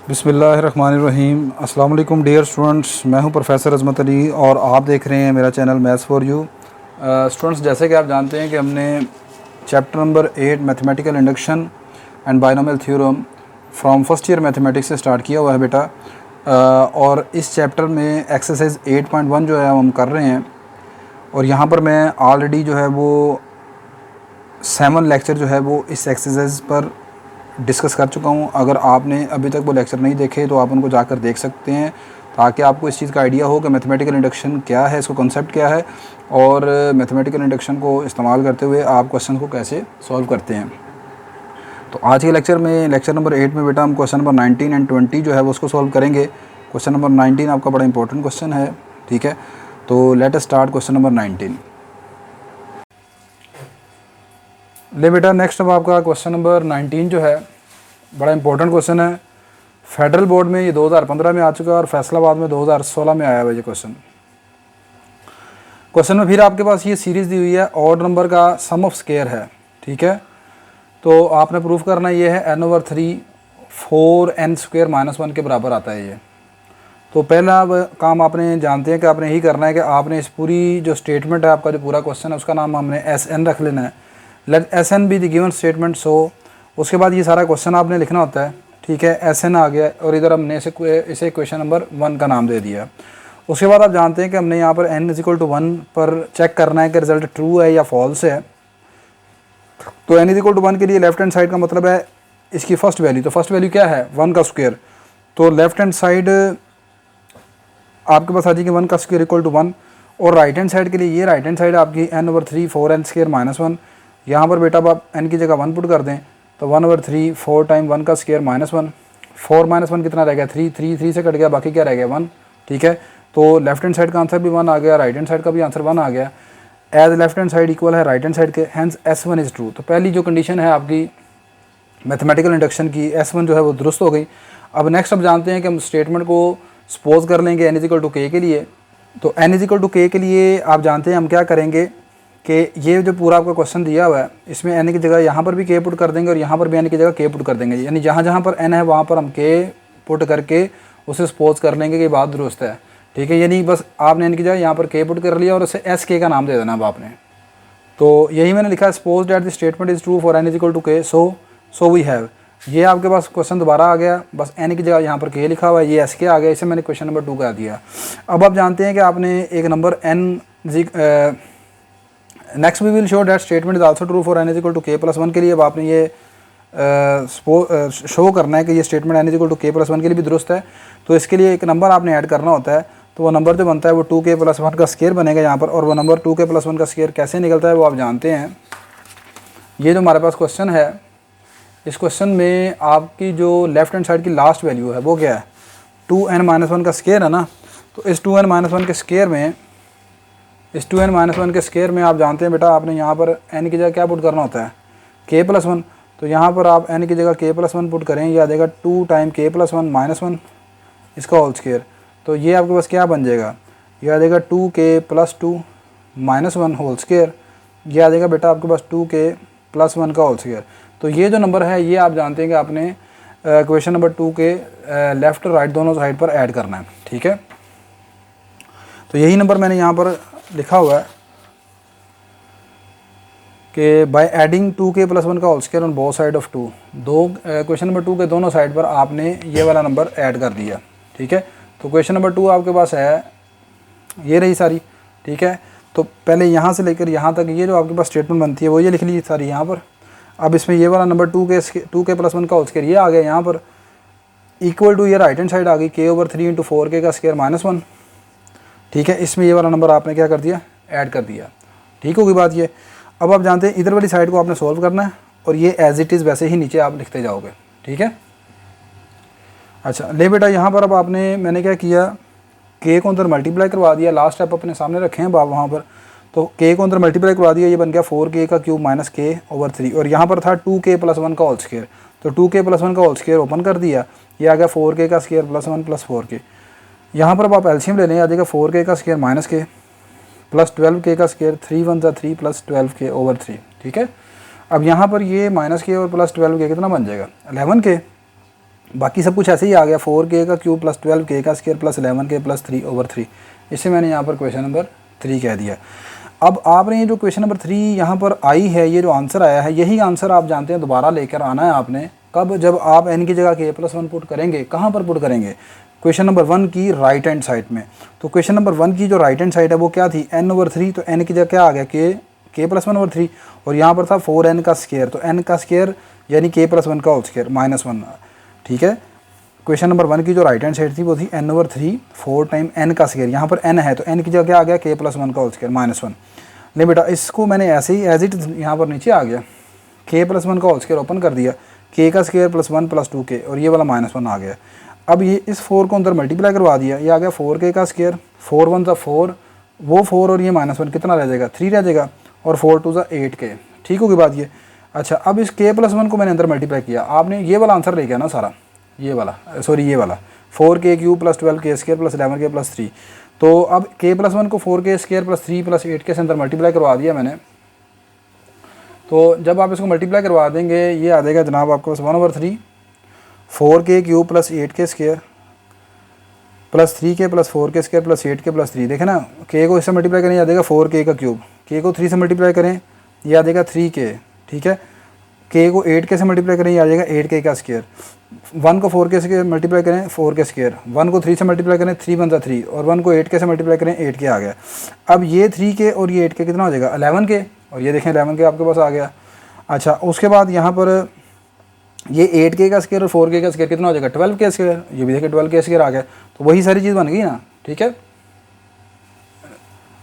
बिस्मिल्लाहिर्रहमानिर्रहीम। अस्सलाम वालेकुम डियर स्टूडेंट्स, मैं हूं प्रोफेसर अज़मत अली और आप देख रहे हैं मेरा channel maths for you. Students, जैसे कि आप जानते हैं कि हमने chapter number 8 mathematical induction and binomial theorem from first year mathematics से स्टार्ट किया हुआ है बेटा। और इस चैप्टर में एक्सरसाइज 8.1 जो है हम कर रहे हैं और यहाँ पर मैं ऑलरेडी जो है वो 7 लेक्चर जो है वो इस एक्सरसाइज पर डिस्कस कर चुका हूँ। अगर आपने अभी तक वो लेक्चर नहीं देखे तो आप उनको जाकर देख सकते हैं, ताकि आपको इस चीज़ का आइडिया हो कि मैथमेटिकल इंडक्शन क्या है, इसका कॉन्सेप्ट क्या है और मैथमेटिकल इंडक्शन को इस्तेमाल करते हुए आप क्वेश्चन को कैसे सॉल्व करते हैं। तो आज के लेक्चर में, लेक्चर नंबर 8 में बेटा हम क्वेश्चन नंबर 19 एंड 20 जो है वो उसको सॉल्व करेंगे। क्वेश्चन नंबर 19 आपका बड़ा इंपॉर्टेंट क्वेश्चन है, ठीक है। तो let us start question number 19। ले बेटा, नेक्स्ट अब आपका क्वेश्चन नंबर 19 जो है बड़ा इंपॉर्टेंट क्वेश्चन है। फेडरल बोर्ड में ये 2015 में आ चुका है और फैसलाबाद में 2016 में आया हुआ ये क्वेश्चन में फिर आपके पास ये सीरीज़ दी हुई है, ऑड नंबर का सम ऑफ स्क्वायर है, ठीक है। तो आपने प्रूफ करना ये है n/3 4n² - 1 के बराबर आता है ये। तो पहला काम आपने जानते हैं कि आपने यही करना है कि आपने इस पूरी जो स्टेटमेंट है, आपका जो पूरा क्वेश्चन है उसका नाम हमने SN रख लेना है। Let SN be the given statement. So उसके बाद ये सारा क्वेश्चन आपने लिखना होता है, ठीक है। SN आ गया और इधर हमने इसे क्वेश्चन नंबर 1 का नाम दे दिया। उसके बाद आप जानते हैं कि हमने यहाँ पर n = 1 पर चेक करना है कि रिजल्ट ट्रू है या फॉल्स है। तो n = 1 के लिए लेफ्ट हैंड साइड का मतलब है इसकी फर्स्ट वैल्यू। तो फर्स्ट वैल्यू क्या है? 1 का स्क्वायर। तो लेफ्ट हैंड साइड आपके पास आ जाएगी 1 का स्क्वायर = 1। और राइट हैंड साइड के लिए ये राइट हैंड साइड आपकी n/3 4n² - 1। यहाँ पर बेटा आप n की जगह 1 पुट कर दें तो 1/3 4 टाइम 1 का स्क्वायर -1। 4 - 1 कितना रह गया? 3। 3 से कट गया, बाकी क्या रह गया? 1, ठीक है। तो लेफ्ट हैंड साइड का आंसर भी 1 आ गया, राइट हैंड साइड का भी आंसर 1 आ गया। As left hand side equal है राइट हैंड साइड के, हैंस S1 इज़ ट्रू। तो पहली जो कंडीशन है आपकी मैथमेटिकल इंडक्शन की, S1 जो है वो दुरुस्त हो गई। अब नेक्स्ट अब जानते हैं कि हम स्टेटमेंट को सपोज कर लेंगे n = k के लिए। तो n = k के लिए आप जानते हैं हम क्या करेंगे कि ये जो पूरा आपका क्वेश्चन दिया हुआ है इसमें n की जगह यहाँ पर भी k पुट कर देंगे और यहाँ पर भी n की जगह k पुट कर देंगे। यानी जहाँ जहाँ पर n है वहाँ पर हम k पुट करके उसे सपोज कर लेंगे कि बात दुरुस्त है, ठीक है। यानी बस आपने n की जगह यहाँ पर k पुट कर लिया और उसे SK का नाम दे देना अब आपने। तो यही मैंने लिखा है, suppose that the statement is true for n = k, so we have. ये आपके पास क्वेश्चन दोबारा आ गया, बस n की जगह यहाँ पर k लिखा हुआ है, ये SK आ गया। इसे मैंने क्वेश्चन नंबर 2 कर दिया। अब आप जानते हैं कि आपने एक number next we will show that statement is also true for n = k + 1 के लिए। अब आपने ये शो करना है कि ये स्टेटमेंट n = k + 1 के लिए भी दुरुस्त है। तो इसके लिए एक नंबर आपने ऐड करना होता है। तो वो नंबर जो बनता है वो 2k + 1 का स्क्वायर बनेगा यहाँ पर। और वो नंबर 2k + 1 का स्क्वायर कैसे निकलता है वो आप जानते हैं। ये जो हमारे पास क्वेश्चन है, इस क्वेश्चन में आपकी जो लेफ्ट हैंड साइड की लास्ट वैल्यू है वो क्या है? 2n - 1 का स्क्वायर है ना। तो इस 2n - 1 के स्क्वायर में, इस 2n - 1 के स्क्वायर में आप जानते हैं बेटा आपने यहाँ पर n की जगह क्या पुट करना होता है? k + 1। तो यहाँ पर आप n की जगह k + 1 पुट करें, ये आ जाएगा 2 टाइम k + 1 - 1 इसका होल स्क्वायर। तो ये आपके पास क्या बन जाएगा? ये आ जाएगा 2k + 2 - 1 होल स्क्वायर। ये आ जाएगा बेटा आपके पास 2k + 1 का होल स्क्वायर। तो ये जो नंबर है ये आप जानते हैं कि आपने क्वेश्चन नंबर 2 के लेफ़्ट और राइट दोनों साइड पर ऐड करना है, ठीक है। तो यही नंबर मैंने यहाँ पर लिखा हुआ है कि बाय एडिंग 2k + 1 का whole square on both side of 2। Question number 2 के दोनों साइड पर आपने ये वाला नंबर ऐड कर दिया, ठीक है। तो क्वेश्चन नंबर 2 आपके पास है, ये रही सारी, ठीक है। तो पहले यहाँ से लेकर यहाँ तक ये जो आपके पास स्टेटमेंट बनती है वो ये लिख ली सारी यहाँ पर। अब इसमें ये वाला नंबर 2k + 1 का होल स्क्वायर ये आ गया यहाँ पर, इक्वल टू ये राइट हैंड साइड आ गई k/3 × 4k का स्क्वायर -1, ठीक है। इसमें ये वाला नंबर आपने क्या कर दिया? ऐड कर दिया, ठीक होगी बात ये। अब आप जानते हैं इधर वाली साइड को आपने सोल्व करना है और ये एज इट इज़ वैसे ही नीचे आप लिखते जाओगे, ठीक है। अच्छा ले बेटा, यहाँ पर अब मैंने क्या किया, k को अंदर मल्टीप्लाई करवा दिया। लास्ट स्टेप अपने सामने रखे हैं आप वहाँ पर। तो k को अंदर मल्टीप्लाई करवा दिया, ये बन गया 4k का क्यूब - k/3। और यहाँ पर था 2k + 1 का होल स्क्वायर। तो 2k + 1 का होल स्क्वायर ओपन कर दिया, ये आ गया 4k का स्क्वायर + 1 + 4k। यहाँ पर अब आप एलसीएम ले लें, आ जाएगा 4k का स्क्वायर -k + 12k का स्क्वायर, 3 × 1 = 3 + 12k/3, ठीक है। अब यहाँ पर ये -k और +12k कितना बन जाएगा? 11k। बाकी सब कुछ ऐसे ही आ गया, 4k का क्यूब प्लस 12k का स्क्वायर प्लस 11k प्लस 3/3। इसे मैंने यहाँ पर क्वेश्चन नंबर 3 कह दिया। अब आपने ये जो क्वेश्चन नंबर 3 यहाँ पर आई है, ये जो आंसर आया है, यही आंसर आप जानते हैं दोबारा लेकर आना है आपने। कब? जब आप n की जगह k+1 पुट करेंगे। कहाँ पर पुट करेंगे? क्वेश्चन नंबर 1 की राइट हैंड साइड में। तो क्वेश्चन नंबर 1 की जो राइट हैंड साइड है वो क्या थी? n/3। तो n की जगह क्या आ गया? k+1/3। और यहाँ पर था 4n का स्क्वायर, तो n का स्क्वायर यानी k+1 का होल स्क्वायर -1। ठीक है, क्वेश्चन नंबर 1 की जो राइट हैंड साइड थी वो थी n/3 4 टाइम n का स्क्वायर। यहाँ पर n है तो n की जगह क्या आ गया? k+1 का होल स्क्वायर -1। नहीं बेटा, इसको मैंने ऐसे ही एज इट यहाँ पर नीचे आ गया, k+1 का होल स्क्वायर ओपन कर दिया, k का स्क्वायर +1 + 2k और ये वाला -1 आ गया। अब ये इस 4 को अंदर मल्टीप्लाई करवा दिया, ये आ गया 4k का स्क्वायर, 4 1 4, वो 4 और ये -1 कितना रह जाएगा? 3 रह जाएगा, और 4 2 8k। ठीक होगी बात ये। अच्छा, अब इस k+1 को मैंने अंदर मल्टीप्लाई किया, आपने ये वाला आंसर लेके ना सारा, ये वाला 4k cube plus 12k square plus 11k plus 3। तो अब k+1 को 4k square plus 3 plus 8k से अंदर मल्टीप्लाई करवा दिया मैंने। तो जब आप इसको मल्टीप्लाई करवा देंगे ये आ जाएगा जनाब आपके पास 1/3 4k cube plus 8k square plus 3k plus 4k square plus 8k plus 3। देखें ना, k को इससे मल्टीप्लाई करें, आ जाएगा 4k का क्यूब, k को 3 से मल्टीप्लाई करें, ये आ जाएगा 3k। ठीक है, k को 8k से मल्टीप्लाई करें, ये आ जाएगा 8k का स्क्वायर। 1 को 4k से मल्टीप्लाई करें, 4k स्क्वायर। 1 को 3 से मल्टीप्लाई करें, 3 बनता 3, और 1 को 8k से मल्टीप्लाई करें, 8k आ गया। अब ये 3k और ये 8k कितना हो जाएगा? 11k, और ये देखें 11k आपके पास आ गया। अच्छा, उसके बाद यहाँ पर ये 8k का स्क्वायर और 4k का स्क्वायर कितना हो जाएगा? 12k square. ये भी देखें 12k स्क्वायर आ गया, तो वही सारी चीज़ बन गई ना। ठीक है,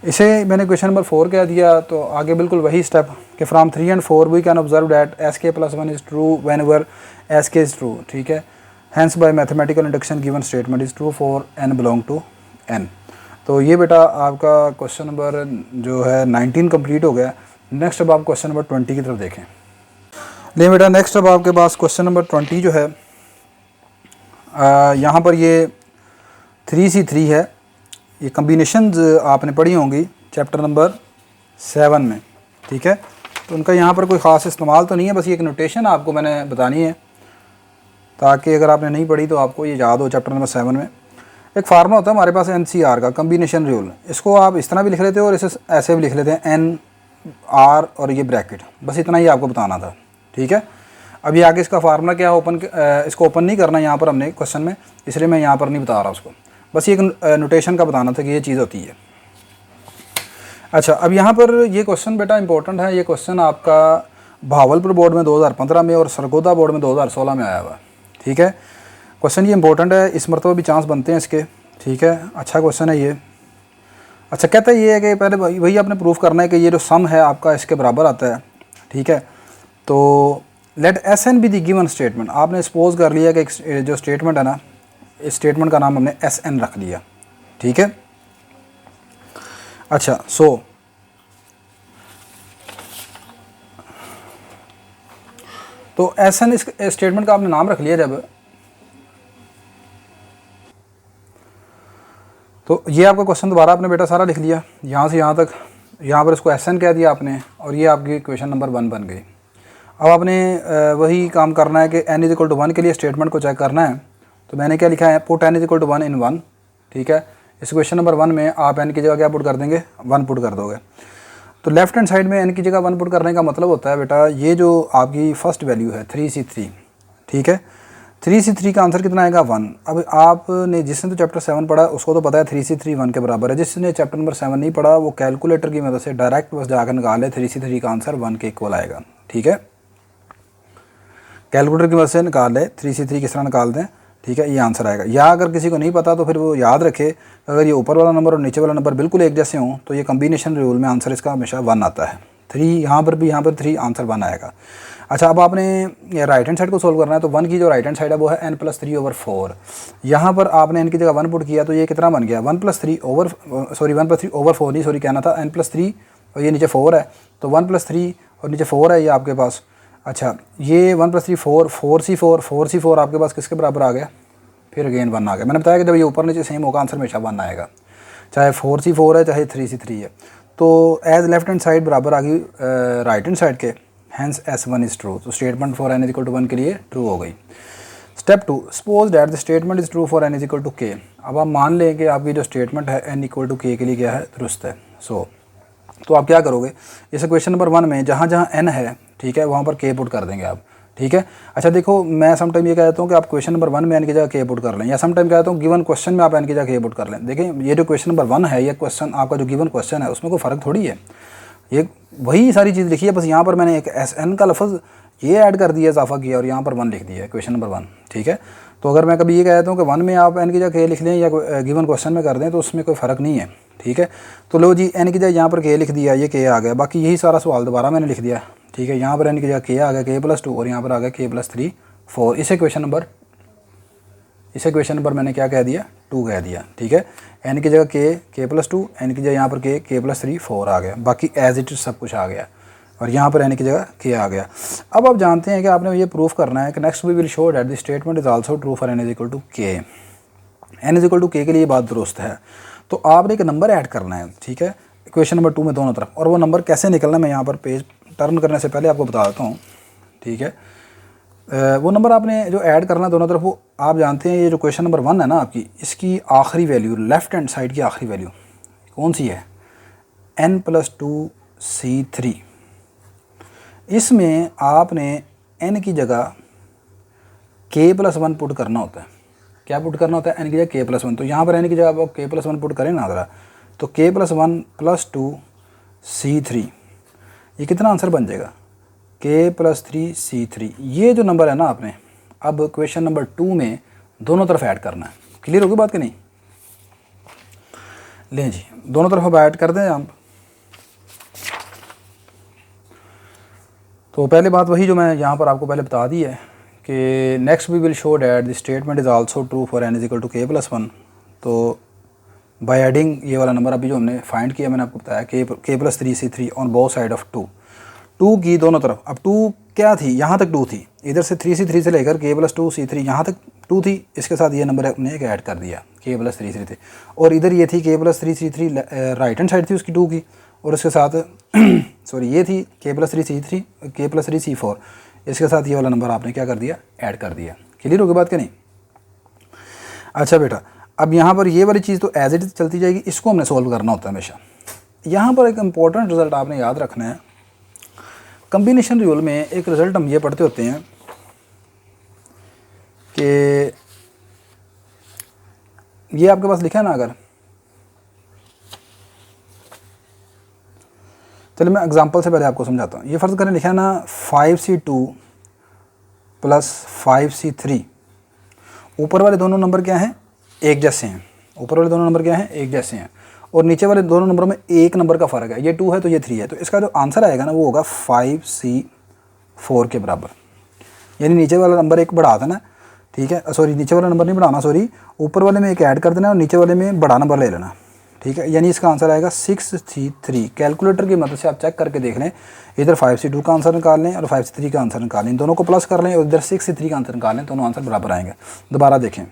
इसे मैंने क्वेश्चन नंबर 4 कह दिया। तो आगे बिल्कुल वही स्टेप कि from 3 and 4 we can observe that sk+1 is true whenever sk is true. ठीक है, hence by mathematical induction given statement is true for n belong to n। तो ये बेटा आपका क्वेश्चन नंबर जो है 19 कंप्लीट हो गया। नेक्स्ट अब आप क्वेश्चन नंबर 20 की तरफ देखें। ले बेटा, नेक्स्ट अब आपके पास क्वेश्चन नंबर 20 जो है यहाँ पर ये 3C3 है। ये कम्बिनेशंस आपने पढ़ी होंगी चैप्टर नंबर 7 में। ठीक है, तो उनका यहाँ पर कोई ख़ास इस्तेमाल तो नहीं है, बस ये एक नोटेशन आपको मैंने बतानी है ताकि अगर आपने नहीं पढ़ी तो आपको ये याद हो। चैप्टर नंबर 7 में एक फार्मूला होता है हमारे पास NCR का, कम्बिनेशन रूल। इसको आप इस तरह भी लिख लेते हो और इसे ऐसे भी लिख लेते हैं NR और ये ब्रैकेट, बस इतना ही आपको बताना था। ठीक है, अभी आगे इसका फार्मूला क्या है इसको ओपन नहीं करना यहाँ पर हमने क्वेश्चन में, इसलिए मैं यहाँ पर नहीं बता रहा उसको, बस ये एक नोटेशन का बताना था कि ये चीज़ होती है। अच्छा, अब यहाँ पर ये क्वेश्चन बेटा इंपॉर्टेंट है। ये क्वेश्चन आपका भावलपुर बोर्ड में 2015 में और सरगोदा बोर्ड में 2016 में आया हुआ। ठीक है, क्वेश्चन ये इंपॉर्टेंट है, इस मरतबा भी चांस बनते हैं इसके। ठीक है, अच्छा क्वेश्चन है ये। अच्छा, कहता है ये है कि पहले वही आपने प्रूफ करना है कि ये जो सम है आपका इसके बराबर आता है। ठीक है, तो let SN be the given statement. आपने सपोज कर लिया कि जो स्टेटमेंट है ना, इस स्टेटमेंट का नाम हमने SN रख लिया। ठीक है, अच्छा तो SN इस स्टेटमेंट का आपने नाम रख लिया जब, तो ये आपका क्वेश्चन दोबारा आपने बेटा सारा लिख लिया यहाँ से यहाँ तक। यहाँ पर इसको SN कह दिया आपने और ये आपकी क्वेश्चन नंबर 1 बन गई। अब आपने वही काम करना है कि n = 1 के लिए स्टेटमेंट को चेक करना है। तो मैंने क्या लिखा है, पुट n = 1 in 1। ठीक है, इस क्वेश्चन नंबर 1 में आप n की जगह क्या पुट कर देंगे? 1 पुट कर दोगे। तो लेफ्ट हैंड साइड में n की जगह 1 पुट करने का मतलब होता है बेटा ये जो आपकी फर्स्ट वैल्यू है 3C3। ठीक है, 3C3 का आंसर कितना आएगा? 1। अब आपने जिसने तो चैप्टर 7 पढ़ा उसको तो पता है 3C3 1 के बराबर है। जिसने चैप्टर नंबर 7 नहीं पढ़ा वो कैलकुलेटर की मदद से डायरेक्ट बस जाकर निकाल ले, 3C3 का आंसर 1 के इक्वल आएगा। ठीक है, कैलकुलेटर की मदद से निकाल ले 3C3 किस तरह निकाल दें। ठीक है, ये आंसर आएगा। या अगर किसी को नहीं पता तो फिर वो याद रखे, अगर ये ऊपर वाला नंबर और नीचे वाला नंबर बिल्कुल एक जैसे हों तो ये कम्बिनेशन रूल में आंसर इसका हमेशा 1 आता है। 3 यहाँ पर भी, यहाँ पर 3, आंसर 1 आएगा। अच्छा, अब आपने राइट हैंड साइड को सोल्व करना है। तो 1 की जो राइट हैंड साइड है वो है n+3/4। यहाँ पर आपने n की जगह 1 पुट किया तो ये कितना बन गया? 1+3/4 नहीं, सॉरी कहना था n+3 और ये नीचे 4 है, तो 1+3 और नीचे 4 है ये आपके पास। अच्छा, ये 1+3 4, 4C4 आपके पास किसके बराबर आ गया? फिर अगेन 1 आ गया। मैंने बताया कि जब ये ऊपर नीचे सेम होगा आंसर हमेशा 1 आएगा, चाहे 4C4 है चाहे 3C3 है। तो एज लेफ्ट हैंड साइड बराबर आ गई राइट हैंड साइड के, हैंस S1 इज़ ट्रू। तो स्टेटमेंट फॉर n = 1 के लिए ट्रू हो गई। Step 2, suppose that the statement is true for n is equal to k. अब आप मान लें कि आपकी जो स्टेटमेंट है n इक्वल टू के लिए क्या है, दुरुस्त है। तो आप क्या करोगे, इस क्वेश्चन नंबर 1 में जहाँ जहाँ n है, ठीक है, वहाँ पर k पुट कर देंगे आप, ठीक है। अच्छा देखो, मैं समटाइम ये कहता हूँ कि आप क्वेश्चन नंबर 1 में n की जगह k पुट कर लें, या समटाइम कहता हूँ गिवन क्वेश्चन में आप n की जगह k पुट कर लें। देखें, ये जो क्वेश्चन नंबर 1 है, ये क्वेश्चन आपका जो गिवन क्वेश्चन है उसमें कोई फ़र्क थोड़ी है, ये वही सारी चीज़ लिखी है, बस यहाँ पर मैंने एक n का लफ्ज़ ये ऐड कर दिया, इजाफा किया और यहाँ पर 1 लिख दिया है, क्वेश्चन नंबर 1, ठीक है। तो अगर मैं कभी ये कहता हूँ कि 1 में आप n की जगह k लिख लें या गिवन क्वेश्चन में कर दें तो उसमें कोई फ़र्क नहीं है, ठीक है। तो लो जी, n की जगह यहाँ पर k लिख दिया, ये k आ गया, बाकी यही सारा सवाल दोबारा मैंने लिख दिया, ठीक है। यहाँ पर n की जगह k आ गया, k+2, और यहाँ पर आ गया k+3 4। इसे क्वेश्चन नंबर मैंने क्या कह दिया, 2 कह दिया, ठीक है। n की जगह k+2, n की जगह यहाँ पर k+3 4 आ गया, बाकी एज इट इज सब कुछ आ गया, और यहाँ पर n की जगह k आ गया। अब आप जानते हैं कि आपने ये प्रूफ करना है कि next we will show that the statement is also true for n is equal to k। n is equal to k के लिए बात दुरुस्त है, तो आपने एक नंबर ऐड करना है, ठीक है, क्वेश्चन नंबर 2 में दोनों तरफ। और वो नंबर कैसे निकलना है मैं यहाँ पर पेज टर्न करने से पहले आपको बता देता हूँ, ठीक है। वो नंबर आपने जो ऐड करना है दोनों तरफ, वो आप जानते हैं, ये जो क्वेश्चन नंबर 1 है ना आपकी, इसकी आखिरी वैल्यू, लेफ्ट हैंड साइड की आखिरी वैल्यू कौन सी है, n+2c3। इसमें आपने n की जगह k+1 पुट करना होता है। क्या पुट करना होता है, n की जगह k+1। तो यहाँ पर n की जगह आप k+1 पुट करें ना ज़रा, तो k+1+2c3, ये कितना आंसर बन जाएगा, k+3c3। ये जो नंबर है ना, आपने अब क्वेश्चन नंबर 2 में दोनों तरफ ऐड करना है। क्लियर होगी बात कि नहीं? लें जी, दोनों तरफ अब ऐड कर दें आप। तो पहले बात वही जो मैं यहाँ पर आपको पहले बता दी है कि next we will show that the statement is also true for n is equal to k+1। तो बाय एडिंग ये वाला नंबर अभी जो हमने फाइंड किया, मैंने आपको बताया k+3c3 on both side of 2 की दोनों तरफ। अब 2 क्या थी, यहाँ तक 2 थी, इधर से 3c3 से लेकर k+2c3 यहाँ तक 2 थी, इसके साथ ये नंबर हमने एक ऐड कर दिया k+3c3। और इधर ये थी k+3c3 राइट हैंड साइड थी उसकी 2 की, और इसके साथ सॉरी ये थी k+3c4, इसके साथ ये वाला नंबर आपने क्या कर दिया, ऐड कर दिया। क्लियर होगी बात कि नहीं? अच्छा बेटा, अब यहाँ पर ये वाली चीज़ तो एज इट इज चलती जाएगी, इसको हमने सोल्व करना होता है हमेशा। यहाँ पर एक इम्पॉर्टेंट रिजल्ट आपने याद रखना है, कम्बिनेशन रूल में एक रिज़ल्ट हम ये पढ़ते होते हैं कि ये आपके पास लिखा है ना, अगर चलिए मैं एग्जांपल से पहले आपको समझाता हूँ। ये फ़र्ज़ करें लिखा है ना 5c2 + 5c3, ऊपर वाले दोनों नंबर क्या हैं, एक जैसे हैं। ऊपर वाले दोनों नंबर क्या हैं, एक जैसे हैं, और नीचे वाले दोनों नंबरों में एक नंबर का फ़र्क है, ये 2 है तो ये 3 है। तो इसका जो आंसर आएगा ना वो होगा 5c4 के बराबर। यानी नीचे वाला नंबर एक बढ़ा देना, ठीक है, सॉरी नीचे वाला नंबर नहीं बढ़ाना, सॉरी ऊपर वाले में एक ऐड कर देना और नीचे वाले में बड़ा नंबर ले लेना, ठीक है। यानी इसका आंसर आएगा 6c3। कैलकुलेटर की मदद से आप चेक करके देख लें, इधर 5c2 का आंसर निकाल लें और 5c3 का आंसर निकाल लें, दोनों को प्लस कर लें और इधर 6c3 का आंसर निकाल लें, दोनों आंसर बराबर आएंगे। दोबारा देखें,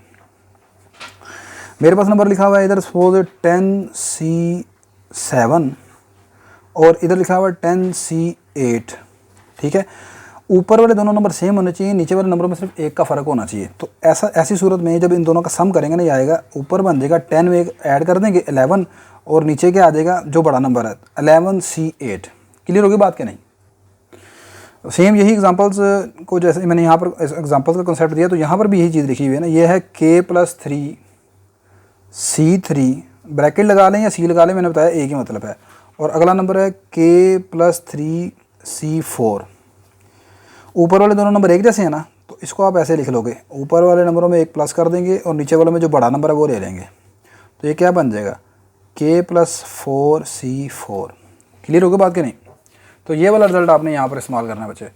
मेरे पास नंबर लिखा हुआ है इधर सपोज 10c7 और इधर लिखा हुआ है 10c8, ठीक है। ऊपर वाले दोनों नंबर सेम होने चाहिए, नीचे वाले नंबरों में सिर्फ एक का फ़र्क होना चाहिए। तो ऐसी सूरत में जब इन दोनों का सम करेंगे ना, ये आएगा, ऊपर बन जाएगा 10 में एक ऐड कर देंगे 11, और नीचे क्या आ जाएगा जो बड़ा नंबर है 11c8। क्लियर होगी बात कि नहीं? सेम यही एग्जांपल्स को जैसे मैंने यहाँ पर एग्जांपल्स का कॉन्सेप्ट दिया, तो यहाँ पर भी यही चीज़ लिखी हुई है ना, ये है k+3c3, ब्रैकेट लगा लें या सी लगा लें, मैंने बताया एक ही मतलब है। और अगला नंबर है k+3c4। ऊपर वाले दोनों नंबर एक जैसे हैं ना, तो इसको आप ऐसे लिख लोगे, ऊपर वाले नंबरों में एक प्लस कर देंगे और नीचे वाले में जो बड़ा नंबर है वो ले लेंगे, तो ये क्या बन जाएगा k+4c4। क्लियर होगा बात कि नहीं? तो ये वाला रिजल्ट आपने यहाँ पर इस्तेमाल करना है बच्चे,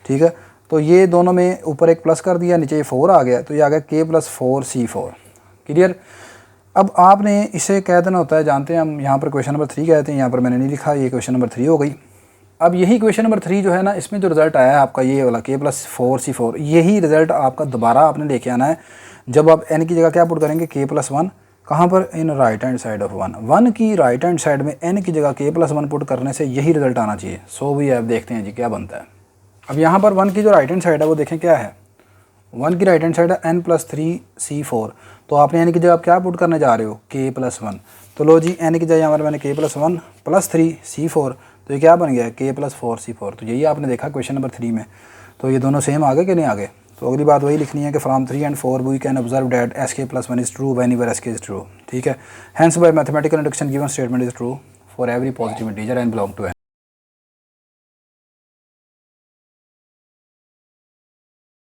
ठीक है। तो ये दोनों में ऊपर एक प्लस कर दिया, नीचे ये 4 आ गया, तो ये आ गया k+4c4। क्लियर? अब आपने इसे कह देना होता है, जानते हैं हम, यहाँ पर क्वेश्चन नंबर 3 कहते हैं, यहाँ पर मैंने नहीं लिखा, ये क्वेश्चन नंबर 3 हो गई। अब यही क्वेश्चन नंबर 3 जो है ना, इसमें जो रिज़ल्ट आया है आपका ये वाला k+4c4, यही रिज़ल्ट आपका दोबारा आपने लेके आना है जब आप n की जगह क्या पुट करेंगे, k+1। कहाँ पर? In right hand side of 1 की राइट हैंड साइड में n की जगह k+1 पुट करने से यही रिज़ल्ट आना चाहिए। सो भी आप देखते हैं जी क्या बनता है। अब यहाँ पर 1 की जो राइट हैंड साइड है वो देखें क्या है, 1 की राइट हैंड साइड है n+3c4, तो आपने n की जगह आप क्या पुट करने जा रहे हो, k+1। तो लो जी n की जगह हमारे मैंने k+1 +3c4, तो ये क्या बन गया, k+4c4। तो यही आपने देखा क्वेश्चन नंबर 3 में। तो ये दोनों सेम आ गए कि नहीं आ गए। तो अगली बात वही लिखनी है कि from 3 and 4 we can observe that sk+1 is true whenever sk is true. ठीक है, hence by mathematical induction given statement is true for every positive integer and belong to n।